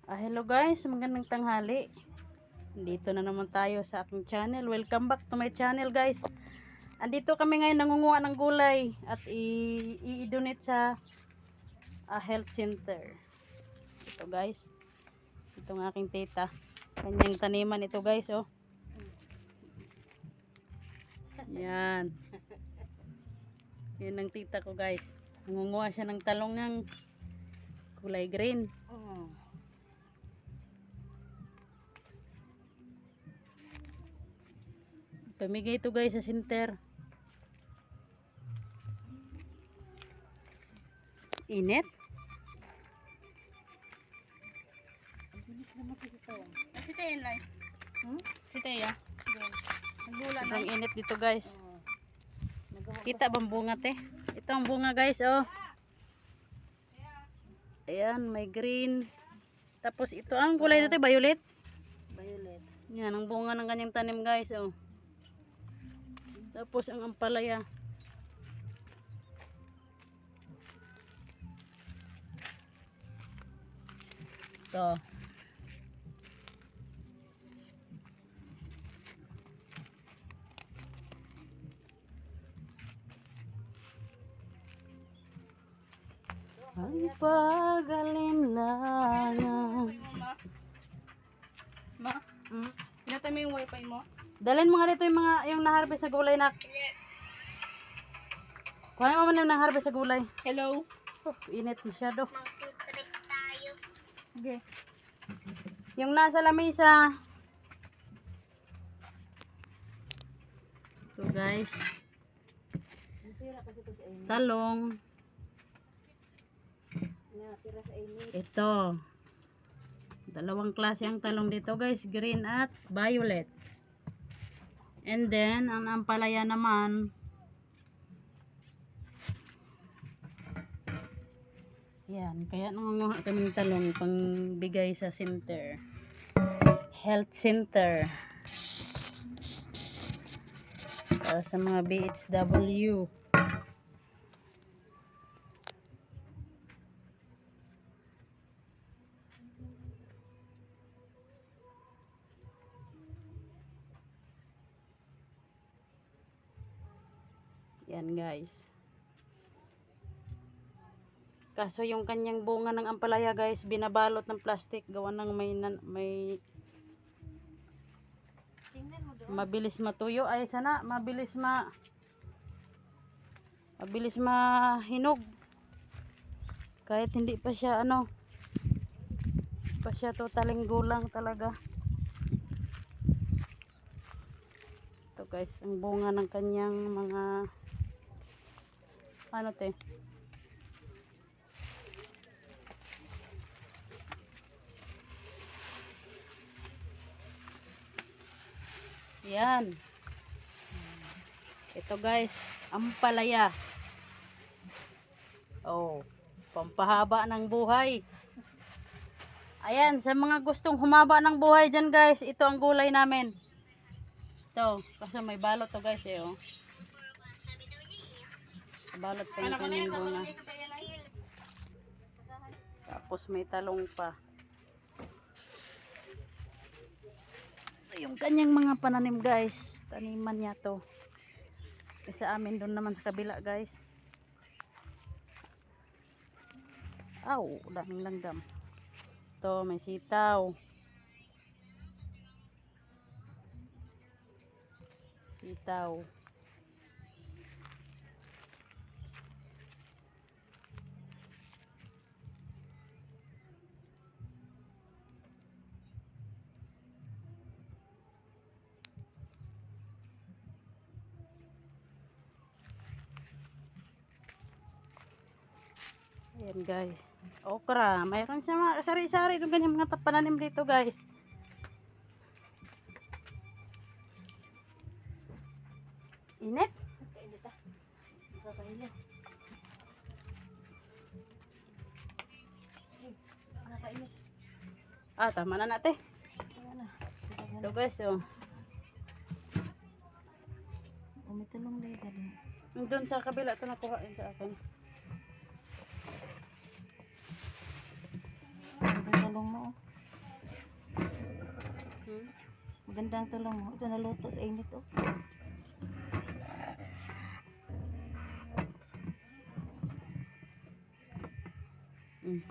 Hello guys, magandang tanghali. Dito na naman tayo sa aking channel. Welcome back to my channel guys. Andito kami ngayon nangunguha ng gulay at i-donate sa health center. Ito guys. Ito ng aking tita. Kanyang taniman ito guys, oh. Yan. Yan ang tita ko guys. Nangunguha siya ng talong ng kulay green. Pamigay ito guys sa center. Init. Si Teya yan lang. Si Teya. Sobrang init dito guys. Kita bang bunga te? Ito ang bunga guys, oh. Ayan, may green. Tapos ito ang kulay dito, violet. Violet. Yan ang bunga ng kanyang tanim guys, oh. Tapos ang ampalaya. Ito. Ang pag-alinlangan. Ma? Pinatay mo yung wifi mo? Dalhin mo nga dito yung mga yung na-harvest sa gulay na. Kuhain mo man yung na-harvest sa gulay. Hello. Oh, init masyado. Magtutrip tayo. Okay. Yung nasa lamesa. So guys. Talong. Ito. Dalawang klase ang talong dito guys. Green at violet. And then, ang ampalaya naman. Yan. Kaya nangunguha kaming talong pang bigay sa center. Health center. Para sa mga BHW. Yan guys. Kaso yung kanyang bunga ng ampalaya guys, binabalot ng plastic gawa ng may mabilis matuyo. Ay sana mabilis mahinog. Kahit hindi pa siya pa siya totaling gulang talaga. Ito guys, ang bunga ng kanyang mga te. Yan. Ito guys, ampalaya. Oh, pampahaba ng buhay. Ayan, sa mga gustong humaba ng buhay dyan guys, ito ang gulay namin. Ito, kasi may balot to guys eh, oh. Balot pa yung kanyang bunga. Tapos may talong pa. Ito yung kanyang mga pananim guys. Taniman niya to. Sa amin doon naman sa kabila guys. Aw, daming langgam. Ito, may sitaw. Sitaw. Ayan guys. Okra. Mayroon siya mga sari-sari. Itong ganyan mga pananim dito guys. Init? Kainit ah. Kakainit. Nakainit. Tama na natin. Ito guys, oh. Umitanong na yun. Doon sa kabila ito nakuha yun sa akin. Talong mo. Ganda ang tulong mo. Ito naluto sa init oh. Mm.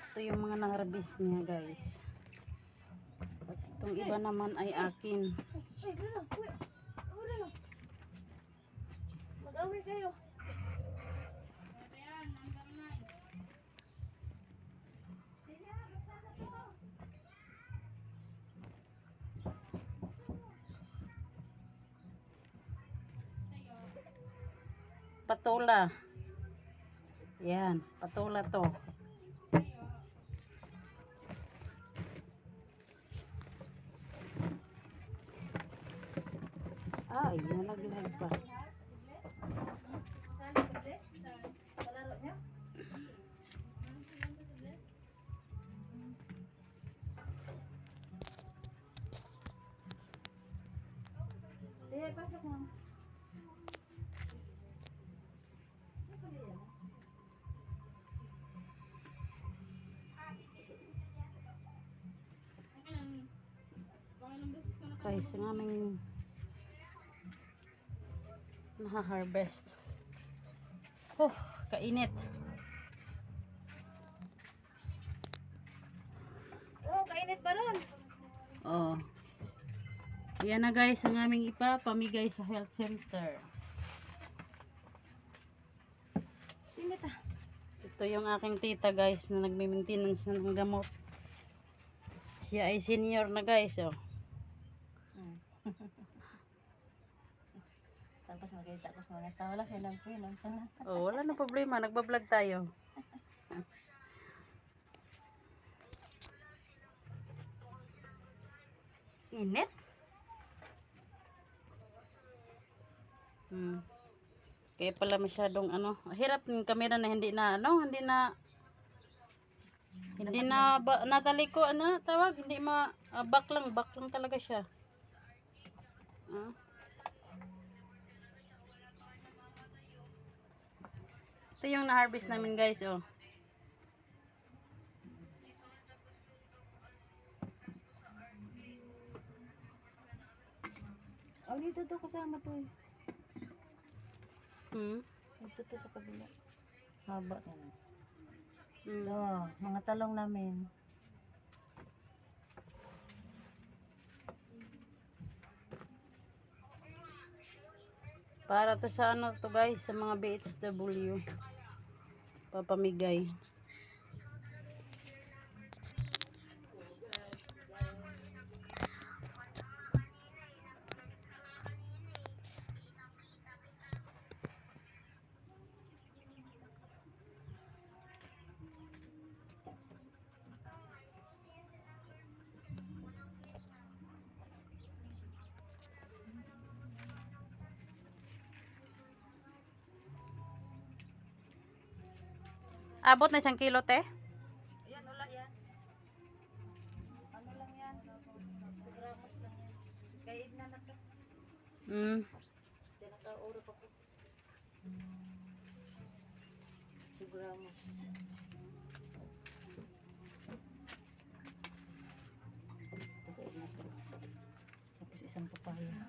Ito yung mga na-harvest niya guys. At itong iba naman ay akin. Mag-away kayo. Patola. Yan, patola to. Ay, nalaglag pa. Pasok mo. Guys, ang aming naha-harvest. Oh, kainit. Oh, kainit pa ron. Oh. Yan na guys, ang aming ipapamigay sa health center. Init ah. Ito yung aking tita guys na nagme-maintenance ng gamot. Siya ay senior na guys, oh. Tapos makita ko sa mga tao lang silang pinom sana. Oh, wala na problema, nagba-vlog tayo. Init? Kaya pala masyadong ano, hirap ng camera na hindi na nataliko ano tawag, hindi back lang talaga siya. Ito yung na-harvest namin guys, oh. Oh, dito to kasama to eh. Dito to sa kabila. Haba na. Oh, mga talong namin. Para to sa ano to guys, sa mga BHW. Papamigay. Abot na 1 kilo, te? Ayan, wala yan. Ano lang yan? Gramos lang yan. Kain na na to. Naka-oro pa po. Gramos. Tapos isang papaya.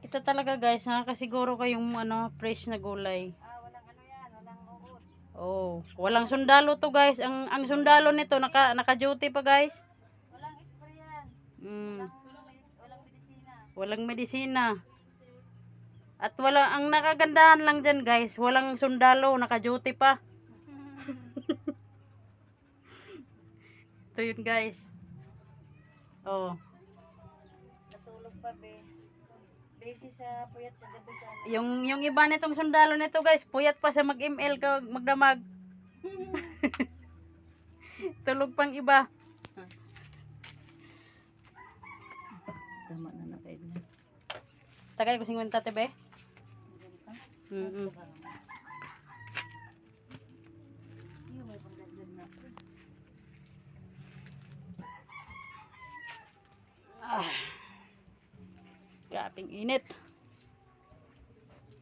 Ito talaga guys, nakakasiguro kayong ano, fresh na gulay. Walang ano yan, walang uod. Oh, walang sundalo to guys. Ang sundalo nito naka-duty pa guys. Walang spray yan. Walang medisina. Walang medisina. At ang nakagandahan lang dyan guys, walang sundalo, naka-duty pa. Ito yun guys. Oh. Natulog pa be. Busy sa puyat kagabi sa ano. Yung iba nitong sundalo nito guys, puyat pa sa mag-ML ka magdamag. Tulog pang iba. Tama na nakaid na. Tagay ko 50 tebe. Iyo may pang init.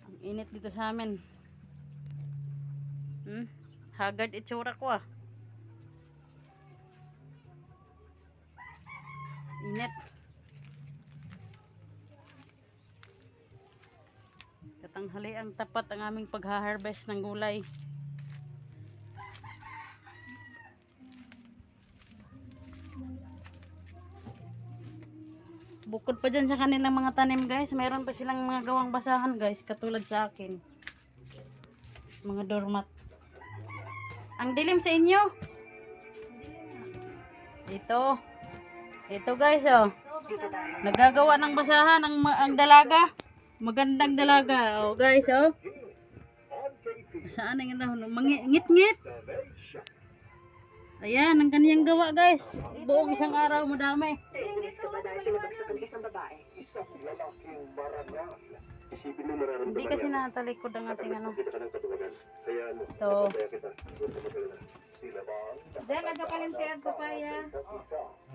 Ang init dito sa amin. Haggard itsura ko ah. Init. Katanghali ang tapat ang aming pagha-harvest ng gulay. Bukod pa dyan sa kanilang mga tanim guys, mayroon pa silang mga gawang basahan guys, katulad sa akin. Mga doormat. Ang dilim sa inyo. Ito guys oh. Nagagawa ng basahan ang dalaga. Magandang dalaga. Oh guys oh. Saan ang ito? Ngit-ngit. Ayan, ang kaniyang gawa guys. Buong isang araw, madami. Hindi kasi natalikod ang ating ano. Ito. Diyan, adyo ka lang siya papaya.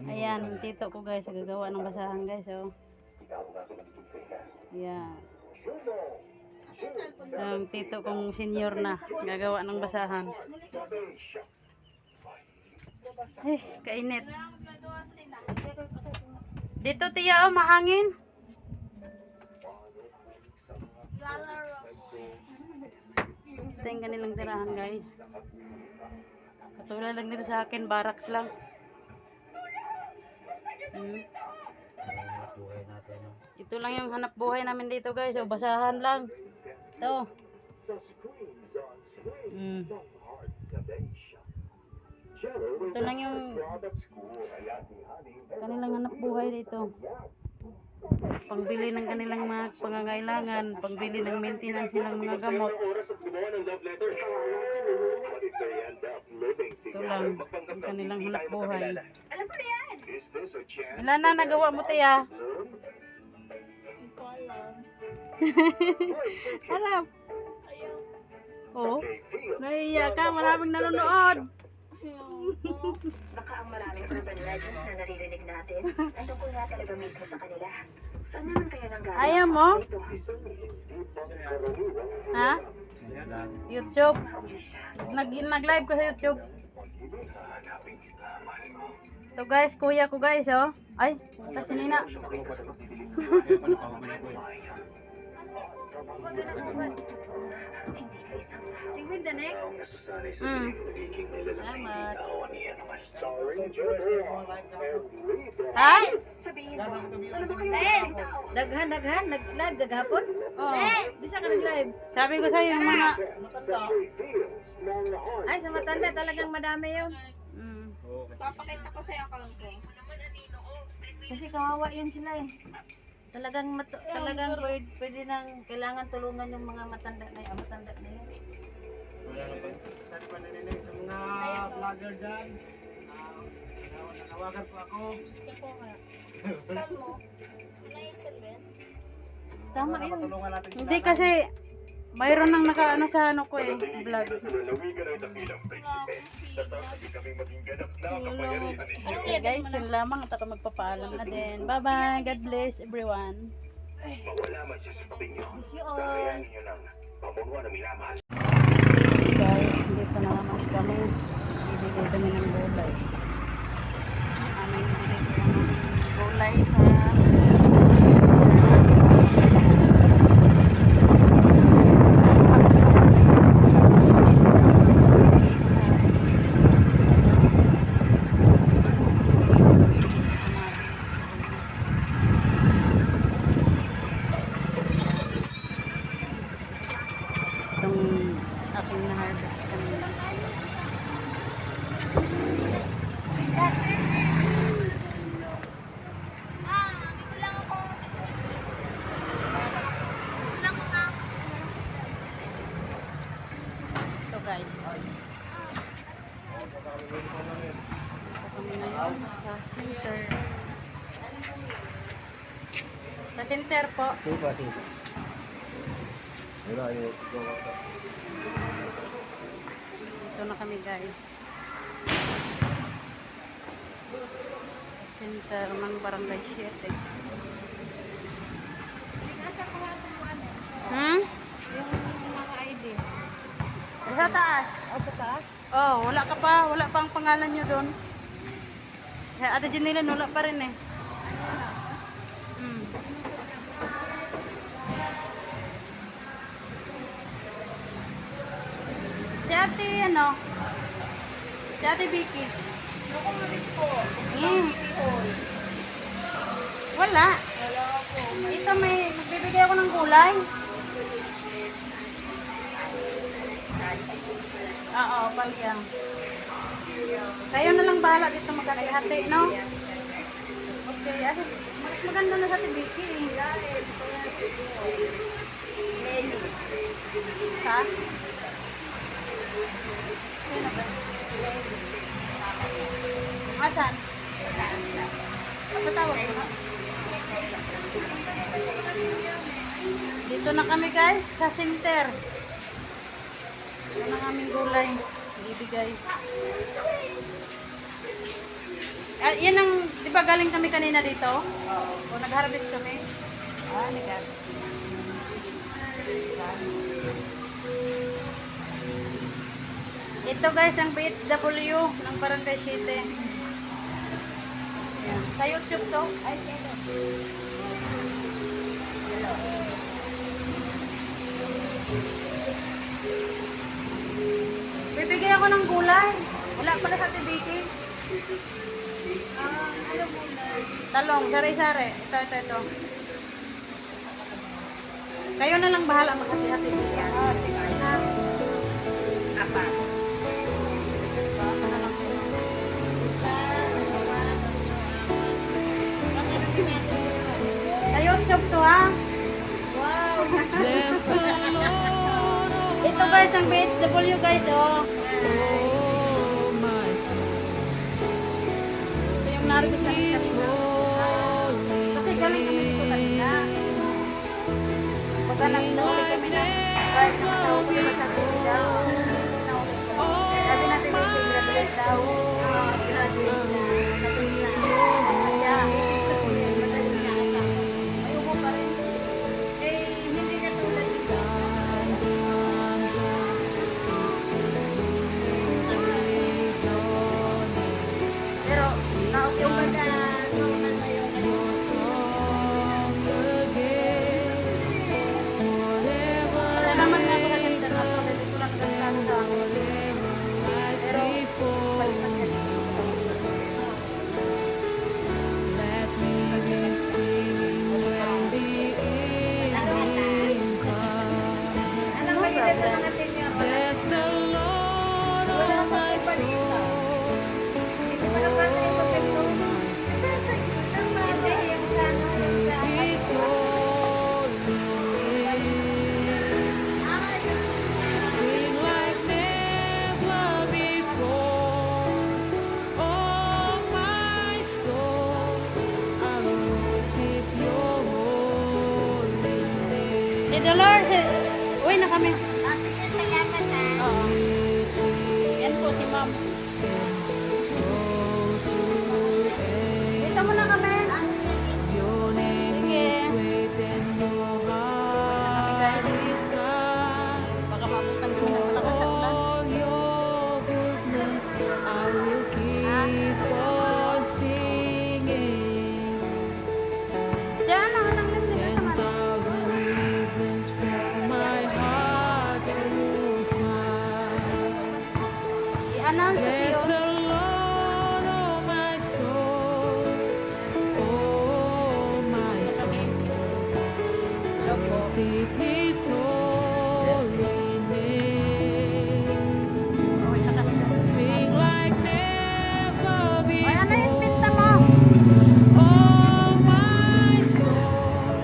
Ayan, ang tito ko guys. Gagawa ng basahan guys oh. Ayan. Ang tito kong senior na. Gagawa ng basahan. Kainit. Dito tiya oh, mahangin. Ito yung kanilang tirahan guys. Katulad lang dito sa akin, barracks lang. Ito lang yung hanap buhay namin dito guys. O, basahan lang. Ito. Ito lang yung kanilang hanap buhay dito. Pangbili ng kanilang mga pangangailangan, pangbili ng maintenance ng mga gamot. Ito lang ang kanilang hanap buhay. Ilan na nagawa mo tiya? Alam. Oh, naiiyak ka, maraming nanonood. Baka ang maraming urban legends na naririnig natin ay tungkol nga talaga mismo sa kanila. Saan naman kaya nanggaling? Ayaw mo? Ito. Ha? YouTube. Nag-live ko sa YouTube. Ito guys, kuya ko guys oh. Ay, kasi nina. Singwid na nek. Salamat. Hi. Sabihin mo, ano ba kayo Eh, mga tao? daghan, nag-live gagapon. Oh. Di sa ka nag-live. Sabi ko sa iyo mga Ay, sa matanda talagang madami yun. Papakita ko sa'yo account ko. Kasi kawawa yun sila eh. Talagang pwede nang kailangan tulungan yung mga matanda na yun. Sabi pa na nila sa mga vlogger dyan. Nanawagan po ako. Saan mo? Nai-scan ba yan? Tama yun. Patulungan natin sila. hindi kasi mayroon nang nakaano sa ano ko eh, vlog. Okay guys, yun lamang at ako magpapaalam na din. Bye bye, God bless everyone. Mawala man siya sa tabi niyo. Miss you all. Kaya ninyo ng pamunuan na minamahal. Guys, dito na naman kami. Bibili kami ng gulay. Aming bibili ng gulay sa itong aking na-harvest kanina. Ito guys. Ito kami ngayon sa center. Sa center po. Sige po, sige po. Ito na kami guys. Sa center ng Barangay 7. Hmm? Yung mga ID. Sa taas. Sa taas? Oh, wala ka pa. Wala pa ang pangalan nyo doon. Kaya Ate Janilan, wala pa rin eh. Hmm. Si Ate, ano? Si Ate Vicky. Ako mamis po. Hmm. City Hall. Wala. Wala po. Ito may, magbibigay ako ng gulay. Oo, palyang. Kayo na lang bahala dito magkakihati, no? Okay, ano? Mas maganda na sa Tibiki. Sa? Sino ba? Asan? Apa tawag mo? Dito na kami guys, sa center. Ito na aming gulay. Ibigay. Yan ang, di ba galing kami kanina dito? Oo. O nag-harvest kami? Ah, nag-harvest. Ito guys, ang PHW ng Barangay City. Ayan. Sa YouTube to? Ay, sino? Bibigay ako ng gulay. Wala pala sa tibiki. Ano gulay? Talong, sari-sari. Ito. Kayo na lang bahala maghati-hati. Ah, sige. Apa? Sa YouTube to ha. Wow! Ito guys, ang PHW guys, oh. Ito yung narabis namin kanina. Kasi galing kami dito kanina. Pagka nagsauli kami na, kahit nakasawag kami sa kanila, sabi natin yung graduate daw. Graduate na. Kaya, ibig sabihin, madali na ata. Ayoko pa rin. Eh, hindi na tulad dito. Pero, nauuban na wala naman nga ako naganda na ito. Kasi ko lang naganda sa akin. Pero, balik na siya. Anong mahilig sa mga senior? Wala pa po balita. Hindi ko pa nabasa yung pagkakito. Hindi, yung sa ano, yung sa Si Dolores, uwi na kami. sige, salamat ha. Oo. Yan po si ma'am. Dito muna kami. Sige. Baka mabutan kami ng malakas at ulan. Siya, anong limit na naman? I-announce sa Bless iyo. the Lord, oh my soul, oh my soul. Worship His holy name. Uwi na kami. Sing like never Ay, ano yung pinta before. mo? Oh my soul,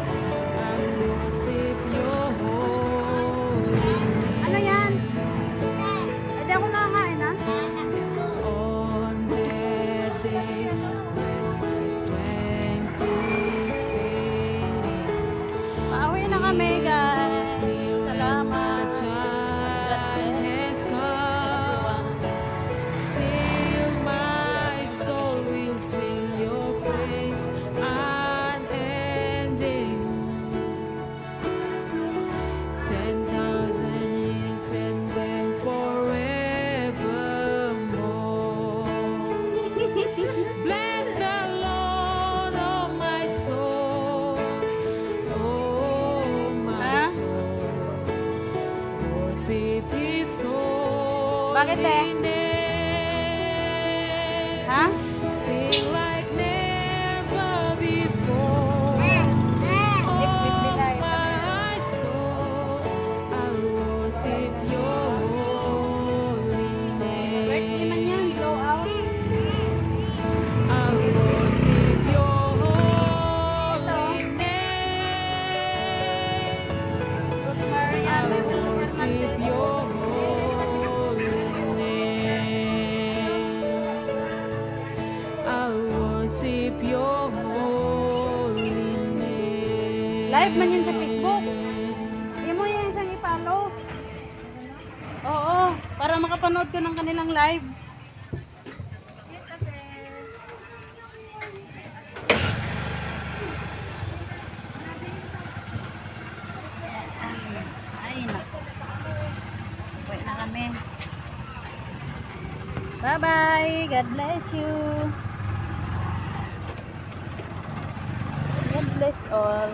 I worship Your holy name. Ano yan? Ay, di ako nakakain ha? All worship His holy Bakit, eh? name. Ha? Sing like never before. Wait lang. My soul, I worship Your holy Birthday man yan, name. blow out. I worship Your holy name. Rosemary, I ano, worship Your holy name. I worship Your holy name. Live man yun sa Facebook. Hindi mo yan isang ipalo. Oo, para makapanood ko ng kanilang live. Yes, ate. Ay, nako. Uwi na kami. Bye-bye. God bless you. God bless all.